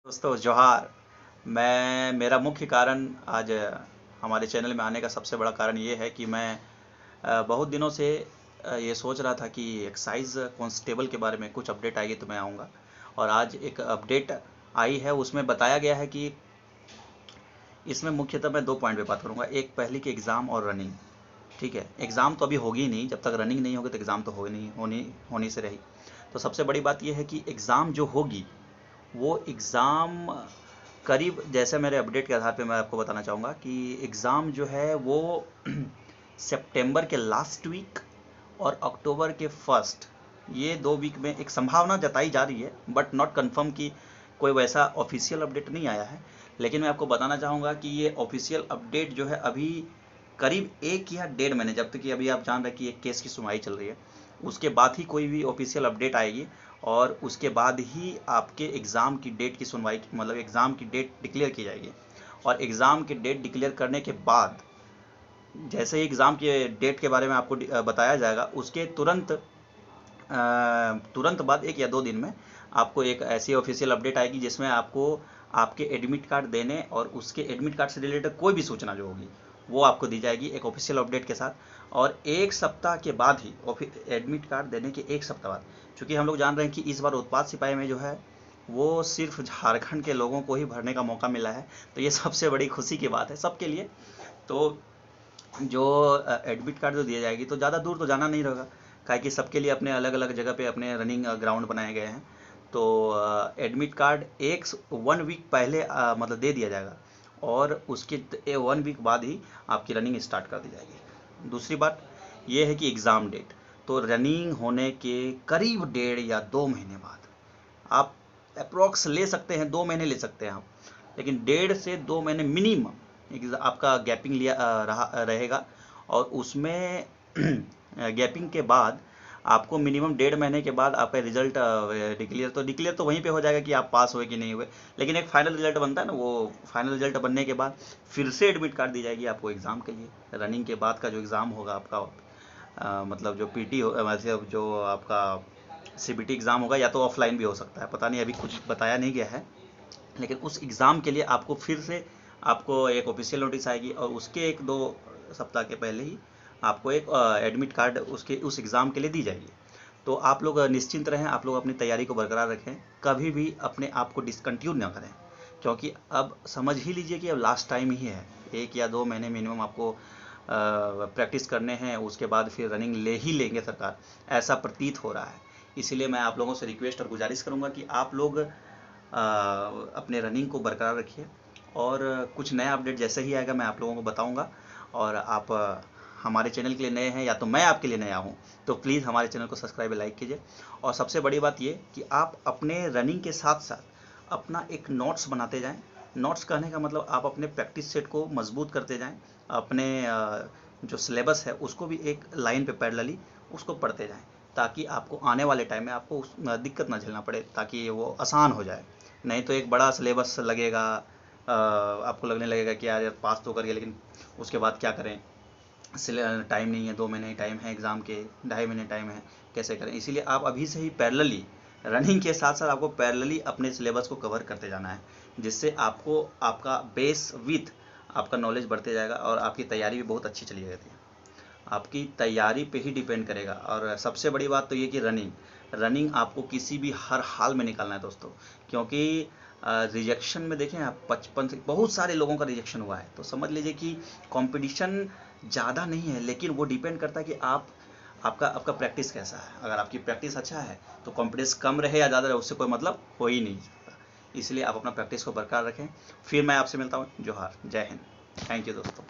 दोस्तों जोहार। मैं मेरा मुख्य कारण आज हमारे चैनल में आने का सबसे बड़ा कारण ये है कि मैं बहुत दिनों से ये सोच रहा था कि एक्साइज कांस्टेबल के बारे में कुछ अपडेट आएगी तो मैं आऊँगा। और आज एक अपडेट आई है, उसमें बताया गया है कि इसमें मुख्यतः मैं 2 पॉइंट पे बात करूँगा। एक पहली कि एग्ज़ाम और रनिंग। ठीक है, एग्ज़ाम तो अभी होगी ही नहीं, जब तक रनिंग नहीं होगी तो एग्ज़ाम तो होगी नहीं, होनी से रही। तो सबसे बड़ी बात ये है कि एग्ज़ाम जो होगी वो एग्ज़ाम करीब, जैसे मेरे अपडेट के आधार पे मैं आपको बताना चाहूँगा कि एग्ज़ाम जो है वो सितंबर के लास्ट वीक और अक्टूबर के फर्स्ट, ये 2 वीक में एक संभावना जताई जा रही है, बट नॉट कंफर्म कि कोई वैसा ऑफिशियल अपडेट नहीं आया है। लेकिन मैं आपको बताना चाहूँगा कि ये ऑफिशियल अपडेट जो है अभी करीब 1 या 1.5 महीने, जब तक कि अभी आप जान रहे हैं कि एक केस की सुनवाई चल रही है, उसके बाद ही कोई भी ऑफिशियल अपडेट आएगी। और उसके बाद ही आपके एग्ज़ाम की डेट की सुनवाई, मतलब एग्ज़ाम की डेट डिक्लेयर की जाएगी। और एग्ज़ाम की डेट डिक्लेयर करने के बाद, जैसे ही एग्ज़ाम के डेट के बारे में आपको बताया जाएगा, उसके तुरंत बाद 1 या 2 दिन में आपको एक ऐसी ऑफिशियल अपडेट आएगी जिसमें आपको आपके एडमिट कार्ड देने और उसके एडमिट कार्ड से रिलेटेड कोई भी सूचना जो होगी वो आपको दी जाएगी एक ऑफिशियल अपडेट के साथ। और 1 सप्ताह के बाद ही, एडमिट कार्ड देने के 1 सप्ताह बाद, चूँकि हम लोग जान रहे हैं कि इस बार उत्पाद सिपाही में जो है वो सिर्फ झारखंड के लोगों को ही भरने का मौका मिला है, तो ये सबसे बड़ी खुशी की बात है सबके लिए। तो जो एडमिट कार्ड जो दिया जाएगी तो ज़्यादा दूर तो जाना नहीं रहेगा, काहे कि सबके लिए अपने अलग अलग जगह पे अपने रनिंग ग्राउंड बनाए गए हैं। तो एडमिट कार्ड 1 वीक पहले मतलब दे दिया जाएगा, और उसके 1 वीक बाद ही आपकी रनिंग स्टार्ट कर दी जाएगी। दूसरी बात ये है कि एग्ज़ाम डेट, तो रनिंग होने के करीब 1.5 या 2 महीने बाद आप अप्रोक्स ले सकते हैं, 2 महीने ले सकते हैं आप, लेकिन 1.5 से 2 महीने मिनिमम आपका गैपिंग रहेगा। और उसमें गैपिंग के बाद आपको मिनिमम 1.5 महीने के बाद आपका रिजल्ट डिक्लेयर तो वहीं पे हो जाएगा कि आप पास हुए कि नहीं हुए, लेकिन एक फाइनल रिजल्ट बनता है ना, वो फाइनल रिजल्ट बनने के बाद फिर से एडमिट कार्ड दी जाएगी आपको एग्ज़ाम के लिए। रनिंग के बाद का जो एग्ज़ाम होगा आपका, मतलब जो पीटी हो, मतलब जो आपका सीबीटी एग्ज़ाम होगा, या तो ऑफलाइन भी हो सकता है, पता नहीं, अभी कुछ बताया नहीं गया है। लेकिन उस एग्ज़ाम के लिए आपको फिर से आपको एक ऑफिशियल नोटिस आएगी, और उसके 1-2 सप्ताह के पहले ही आपको एक एडमिट कार्ड उसके उस एग्ज़ाम के लिए दी जाएगी। तो आप लोग निश्चिंत रहें, आप लोग अपनी तैयारी को बरकरार रखें, कभी भी अपने आप को डिसकंटिन्यू ना करें, क्योंकि अब समझ ही लीजिए कि अब लास्ट टाइम ही है। 1 या 2 महीने मिनिमम आपको प्रैक्टिस करने हैं, उसके बाद फिर रनिंग ले ही लेंगे सरकार, ऐसा प्रतीत हो रहा है। इसीलिए मैं आप लोगों से रिक्वेस्ट और गुजारिश करूंगा कि आप लोग अपने रनिंग को बरकरार रखिए, और कुछ नया अपडेट जैसे ही आएगा मैं आप लोगों को बताऊंगा। और आप हमारे चैनल के लिए नए हैं, या तो मैं आपके लिए नया हूँ, तो प्लीज़ हमारे चैनल को सब्सक्राइब और लाइक कीजिए। और सबसे बड़ी बात ये कि आप अपने रनिंग के साथ साथ अपना एक नोट्स बनाते जाएं। नोट्स कहने का मतलब आप अपने प्रैक्टिस सेट को मजबूत करते जाएं, अपने जो सिलेबस है उसको भी एक लाइन पे पैरेलली उसको पढ़ते जाएं, ताकि आपको आने वाले टाइम में आपको दिक्कत ना झेलना पड़े, ताकि वो आसान हो जाए। नहीं तो एक बड़ा सिलेबस लगेगा, आपको लगने लगेगा कि यार पास तो करिए, लेकिन उसके बाद क्या करें, टाइम नहीं है, 2 महीने ही टाइम है एग्ज़ाम के, 2.5 महीने टाइम है, कैसे करें। इसीलिए आप अभी से ही पैरेलली, रनिंग के साथ साथ आपको पैरेलली अपने सिलेबस को कवर करते जाना है, जिससे आपको आपका बेस विथ आपका नॉलेज बढ़ते जाएगा, और आपकी तैयारी भी बहुत अच्छी चली जाती है। आपकी तैयारी पे ही डिपेंड करेगा। और सबसे बड़ी बात तो ये कि रनिंग रनिंग आपको किसी भी हर हाल में निकालना है दोस्तों, क्योंकि रिजेक्शन में देखें आप, 55 से बहुत सारे लोगों का रिजेक्शन हुआ है, तो समझ लीजिए कि कंपटीशन ज़्यादा नहीं है, लेकिन वो डिपेंड करता है कि आपका आपका प्रैक्टिस कैसा है। अगर आपकी प्रैक्टिस अच्छा है तो कॉन्फिडेंस कम रहे या ज़्यादा रहे, उससे कोई मतलब हो ही नहीं सकता। इसलिए आप अपना प्रैक्टिस को बरकरार रखें। फिर मैं आपसे मिलता हूँ। जोहार, जय हिंद, थैंक यू दोस्तों।